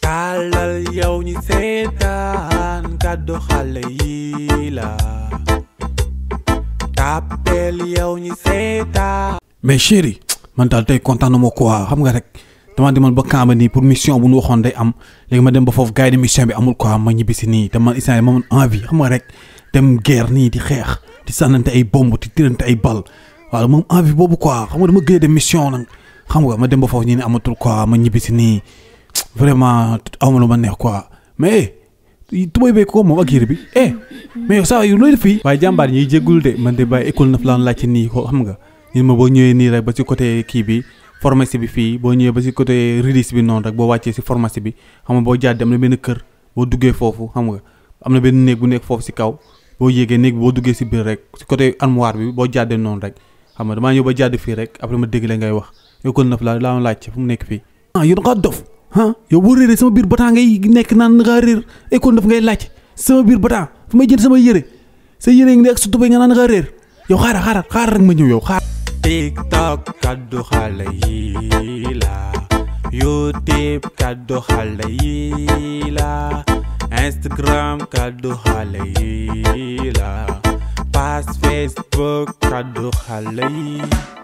tàllal yow ñi seetaan kàddu xale yi la tàppeel yow ñi seetaan. mais chéri man daal tey kontaan na ma quoi xam nga rek dama demoon ba Kamba nii pour mission bu nu waxoon day am léegi ma dem ba foofu gars yi mission bi amul quoi ma ñibbisi nii te man instant ma envie xam nga rek dem guerre nii di xeex di sànnante ay bomb di tirante ay bal waaw moom envie boobu quoi xam nga dama gëj dem mission nag xam nga ma dem ba foofu ñu ne amatul quoi ma ñibbisi nii vraiment awma lu ma neex quoi mais tubay bee ko moom ak yére bi mais yow saa yu looy def fii. waaye jàmbaar ñiy jéggul de man de bàyyi école na fa laan laajte nii ko xam nga ñun ma boo ñëwee nii rek ba ci côté kii bi pharmacie bi fii boo ñëwee ba ci côté ridis bi noonu rek boo wàccee si pharmacie bi xam nga boo jàddee am na benn kër boo duggee foofu xam nga am na benn néeg bu nekk foofu si kaw boo yéegee néeg bi boo duggee si biir rek si côté armoire bi boo jàddee noonu rek xam nga damaa ñëw ba jàdd fii rek après ma dégg la ngay wax école na fa laa laajte fu mu nekk fii. yow da ngaa dof yow boo réeree sama biir bataa ngay nekk naan nga réer école na fa ngay laajte sama biir bataa fu may jënd sama yére sa yére ngi nekk su tubay nga naan nga réer yow xaaral rek ma ñëw yow xaar. TikTok kaddu xale yi la YouTube kaddu xale yi la Instagram kaddu xale yi la page Facebook kaddu xale yi